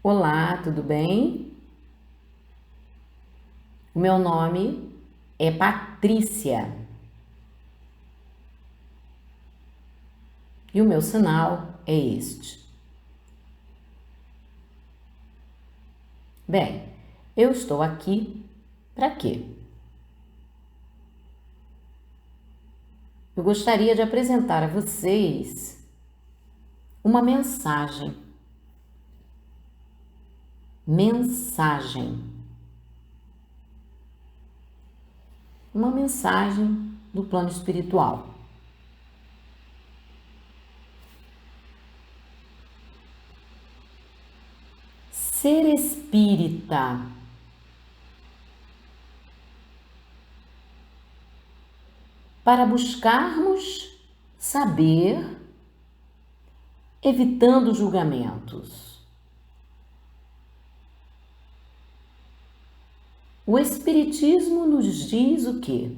Olá, tudo bem? O meu nome é Patrícia e o meu sinal é este. Bem, eu estou aqui para quê? Eu gostaria de apresentar a vocês uma mensagem. Mensagem. Uma mensagem do plano espiritual. Ser espírita para buscarmos saber, evitando julgamentos. O Espiritismo nos diz o quê?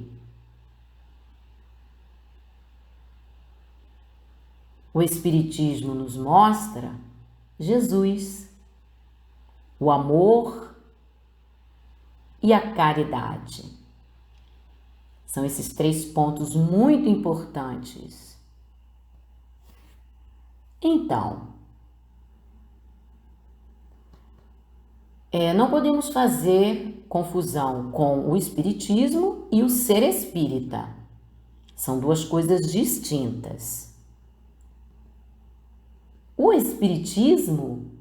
O Espiritismo nos mostra Jesus, o amor e a caridade. São esses três pontos muito importantes. Então, não podemos fazer confusão com o Espiritismo e o ser espírita. São duas coisas distintas. O Espiritismo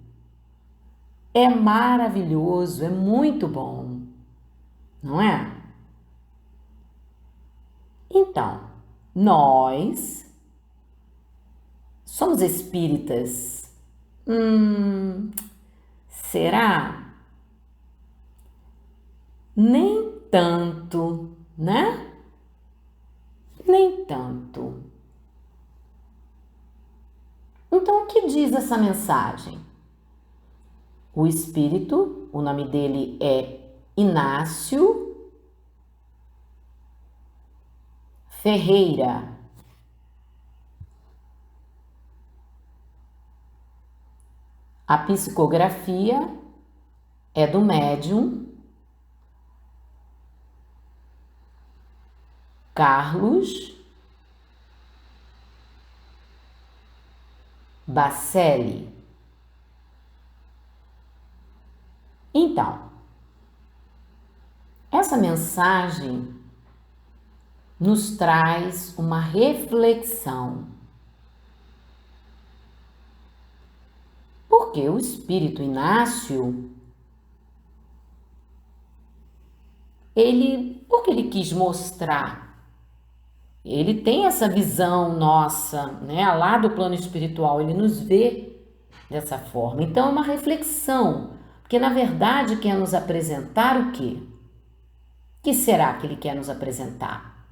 é maravilhoso, é muito bom, não é? Então, nós somos espíritas. Será? Nem tanto, né? Nem tanto. Então, o que diz essa mensagem? O espírito, o nome dele é Inácio Ferreira. A psicografia é do médium Carlos Bacelli. Então, essa mensagem nos traz uma reflexão. Porque o espírito Inácio, porque ele quis mostrar, ele tem essa visão nossa, né, lá do plano espiritual, ele nos vê dessa forma. Então é uma reflexão, porque na verdade quer nos apresentar o quê? O que será que ele quer nos apresentar?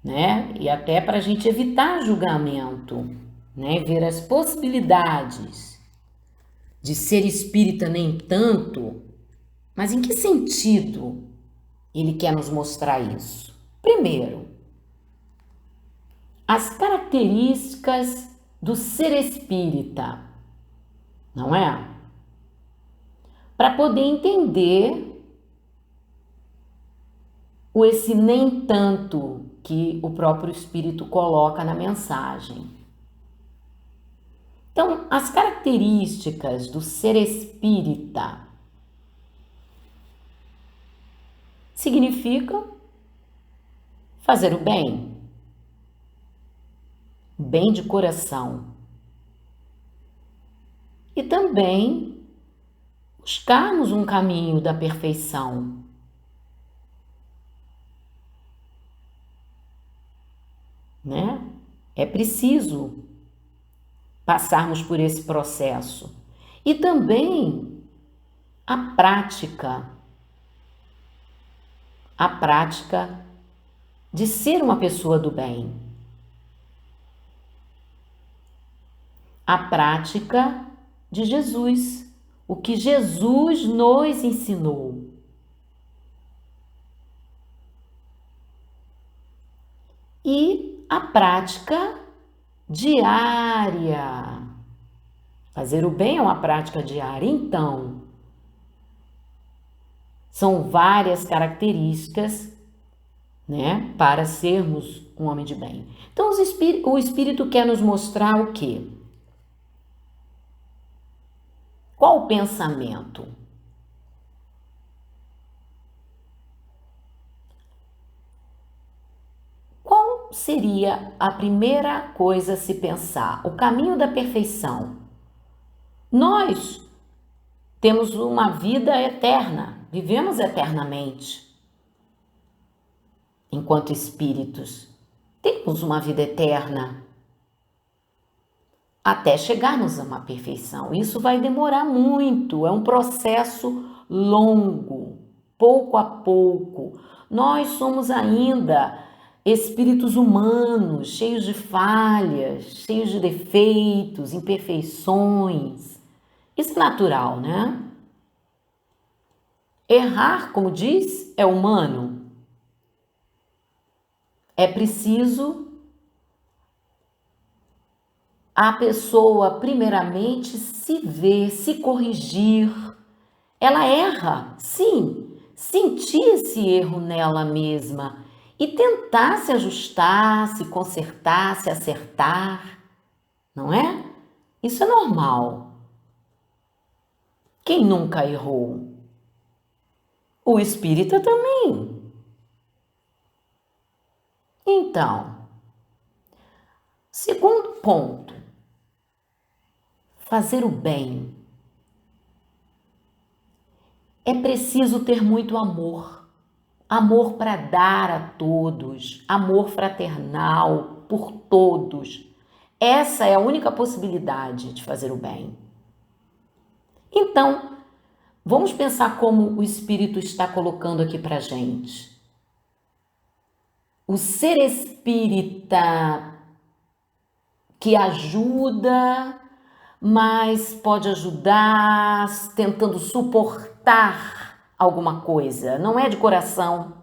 Né? E até para a gente evitar julgamento, né? Ver as possibilidades de ser espírita nem tanto, mas em que sentido ele quer nos mostrar isso? Primeiro, as características do ser espírita, não é? Para poder entender esse nem tanto que o próprio espírito coloca na mensagem. Então, as características do ser espírita significam fazer o bem de coração, e também buscarmos um caminho da perfeição. Né? É preciso passarmos por esse processo. E também a prática de ser uma pessoa do bem. A prática de Jesus, o que Jesus nos ensinou. E a prática diária, Fazer o bem é uma prática diária. Então, são várias características, né, para sermos um homem de bem. Então, o Espírito quer nos mostrar o quê? Qual o pensamento? Qual seria a primeira coisa a se pensar? O caminho da perfeição. Nós temos uma vida eterna, vivemos eternamente. Enquanto espíritos, temos uma vida eterna até chegarmos a uma perfeição. Isso vai demorar muito, é um processo longo, pouco a pouco. Nós somos ainda espíritos humanos, cheios de falhas, cheios de defeitos, imperfeições. Isso é natural, né? Errar, como diz, é humano. É preciso a pessoa, primeiramente, se ver, se corrigir. Ela erra, sim, sentir esse erro nela mesma e tentar se ajustar, se consertar, se acertar, não é? Isso é normal. Quem nunca errou? O espírita também. Então, segundo ponto, fazer o bem. É preciso ter muito amor. Amor para dar a todos, amor fraternal por todos. Essa é a única possibilidade de fazer o bem. Então, vamos pensar como o Espírito está colocando aqui para gente. O ser espírita que ajuda, mas pode ajudar tentando suportar alguma coisa, não é de coração,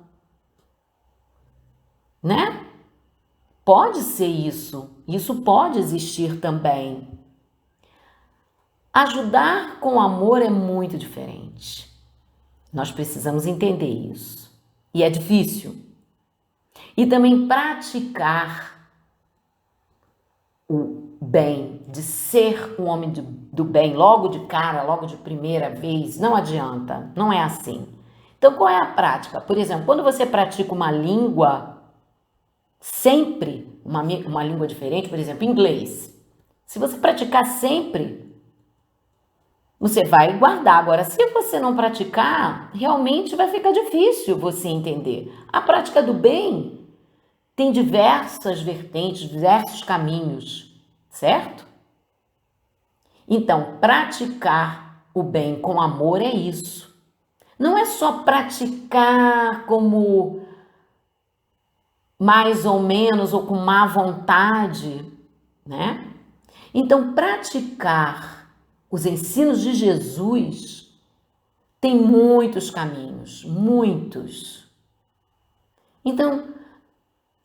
né? Pode ser isso pode existir também. Ajudar com amor é muito diferente. Nós precisamos entender isso. E é difícil. E também praticar o bem, de ser um homem do bem logo de cara, logo de primeira vez, não adianta, não é assim. Então, qual é a prática? Por exemplo, quando você pratica uma língua, sempre uma língua diferente, por exemplo, inglês. Se você praticar sempre, você vai guardar. Agora, se você não praticar, realmente vai ficar difícil você entender. A prática do bem tem diversas vertentes, diversos caminhos, certo? Então, praticar o bem com amor é isso. Não é só praticar como mais ou menos ou com má vontade, né? Então, praticar os ensinos de Jesus tem muitos caminhos, muitos. Então,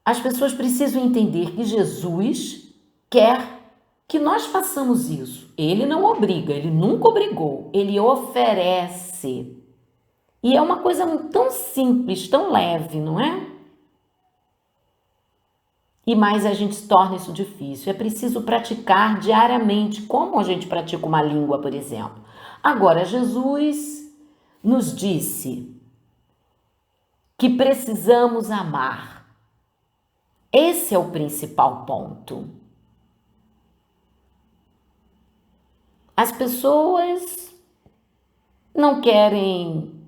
as pessoas precisam entender que Jesus quer que nós façamos isso. Ele não obriga, ele nunca obrigou, ele oferece. E é uma coisa tão simples, tão leve, não é? E mais a gente torna isso difícil. É preciso praticar diariamente, como a gente pratica uma língua, por exemplo. Agora, Jesus nos disse que precisamos amar. Esse é o principal ponto. As pessoas não querem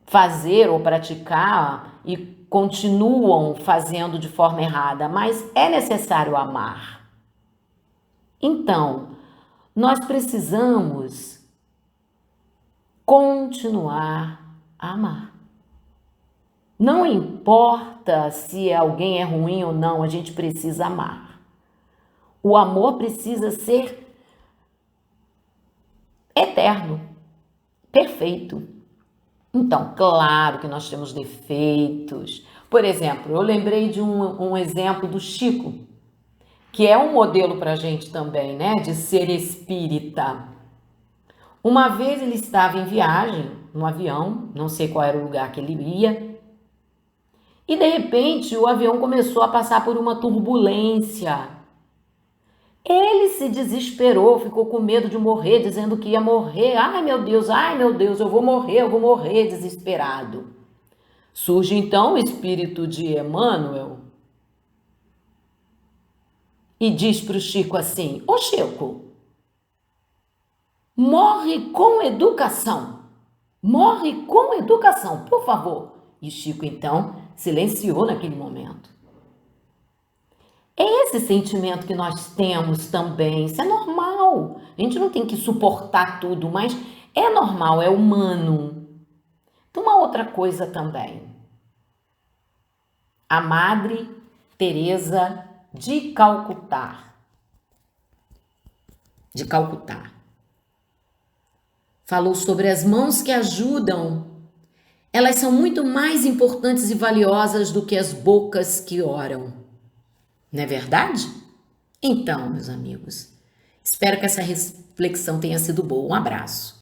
fazer ou praticar e continuam fazendo de forma errada, mas é necessário amar. Então, nós precisamos continuar a amar. Não importa se alguém é ruim ou não, a gente precisa amar. O amor precisa ser eterno, perfeito. Então, claro que nós temos defeitos. Por exemplo, eu lembrei de um exemplo do Chico. que é um modelo para a gente também, né, de ser espírita. Uma vez ele estava em viagem, no avião, não sei qual era o lugar que ele ia, e de repente o avião começou a passar por uma turbulência. Ele se desesperou, ficou com medo de morrer, dizendo que ia morrer. Ai meu Deus, eu vou morrer, desesperado. Surge então o espírito de Emmanuel e diz para o Chico assim: Ô Chico, morre com educação. Morre com educação, por favor. E Chico então silenciou naquele momento. É esse sentimento que nós temos também. Isso é normal. A gente não tem que suportar tudo, mas é normal, é humano. Então, uma outra coisa também. A Madre Teresa de Calcutá. Falou sobre as mãos que ajudam. Elas são muito mais importantes e valiosas do que as bocas que oram. Não é verdade? Então, meus amigos, espero que essa reflexão tenha sido boa. Um abraço.